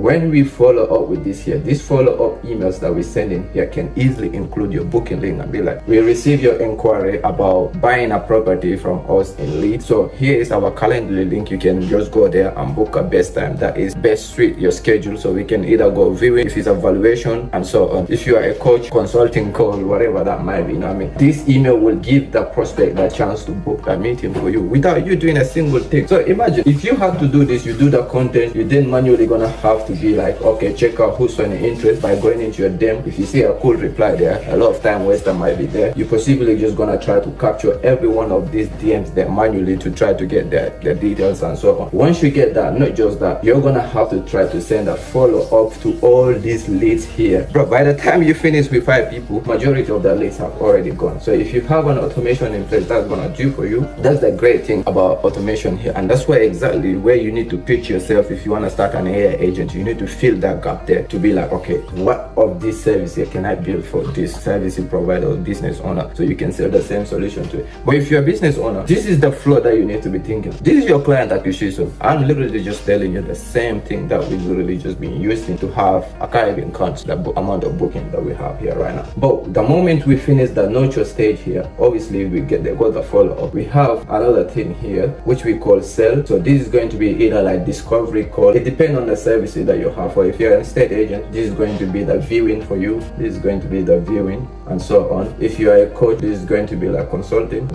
When we follow up with this here, these follow-up emails that we send in here can easily include your booking link and be like, we receive your inquiry about buying a property from us in Leeds. So here is our calendar link. You can just go there and book a best time that is best suit your schedule, so we can either go viewing, if it's a valuation, and so on. If you are a coach, consulting call, whatever that might be, you know what I mean? This email will give the prospect the chance to book a meeting for you without you doing a single thing. So imagine if you have to do this, you do the content, you then manually gonna have to be like, okay, check out who's showing interest by going into your DM. If you see a cool reply there, a lot of time waster might be there. You possibly just gonna try to capture every one of these DMs there manually to try to get their details and so on. Once you get that, not just that, you're gonna have to try to send a follow-up to all these leads here. Bro, by the time you finish with 5 people, majority of the leads have already gone. So if you have an automation in place, that's gonna do for you. That's the great thing about automation here, and that's where exactly where you need to pitch yourself. If you want to start an AI agent, you need to fill that gap there to be like, okay, what of this service here can I build for this service provider or business owner, so you can sell the same solution to it. But if you're a business owner, this is the flow that you need to be thinking. This is your client acquisition. I'm literally just telling you the same thing that we literally just been using to have a can't even count the amount of booking that we have here right now. But the moment we finish the nurture stage here, obviously we got the follow-up. We have another thing here which we call sell. So this is going to be either like discovery call. It depends on the services that you have. For if you're an estate agent, this is going to be the viewing for you. This is going to be the viewing, and so on. If you are a coach, this is going to be like consulting,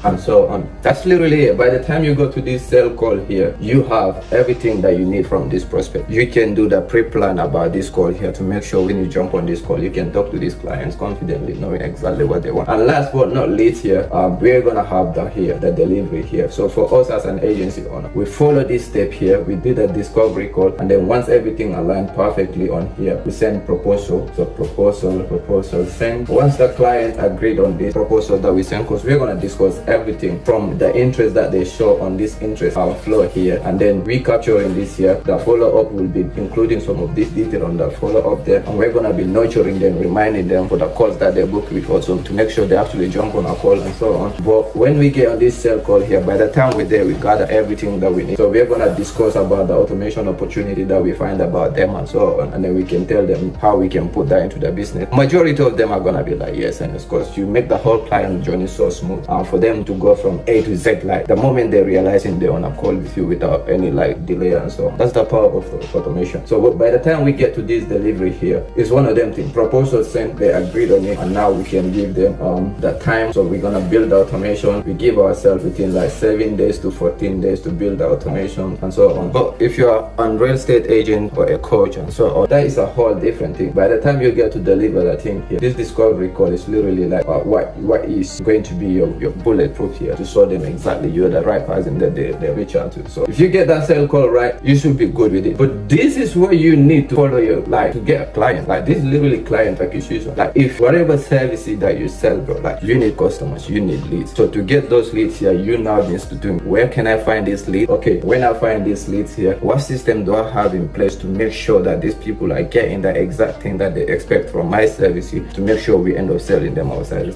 and so on. That's literally it. By the time you go to this sell call here, you have everything that you need from this prospect. You can do the pre-plan about this call here to make sure when you jump on this call, you can talk to these clients confidently, knowing exactly what they want. And last but not least here, we're gonna have the delivery here. So for us as an agency owner, we follow this step here. We do the discovery call, and then once everything aligned perfectly on here, we send proposal. So proposal send. Once the client agreed on this proposal that we send, because we're gonna discuss everything from the interest that they show on this interest flow here, and then we capturing this here. The follow-up will be including some of this detail on the follow-up there, and we're gonna be nurturing them, reminding them for the calls that they book with us, to make sure they actually jump on a call and so on. But when we get on this sell call here, by the time we're there, we gather everything that we need. So we're gonna discuss about the automation opportunity that we find about them and so on, and then we can tell them how we can put that into the business. Majority of them are gonna be like, yes, and of course you make the whole client journey so smooth, and for them to go from A to Z, like the moment they're realizing they're on a call with you without any like delay and so on. That's the power of automation. So by the time we get to this delivery here, it's one of them things. Proposal sent, they agreed on it, and now we can give them the time. So we're gonna build the automation. We give ourselves within like 7 days to 14 days to build the automation and so on. But if you're a real estate agent or a coach and so on, that is a whole different thing. By the time you get to deliver that thing here, this discovery call is literally like what is going to be your bulletproof here to show them exactly you're the right person that they reach out to. So if you get that sale call right, you should be good with it. But this is where you need to follow your life to get a client. Like this is literally client acquisition. Like if whatever services that you sell, bro, like you need customers, you need leads. So to get those leads here, you now need to do, where can I find this lead? Okay, when I find these leads here, what system do I have in place to make sure that these people are getting the exact thing that they expect from my service here, to make sure we end up selling them ourselves?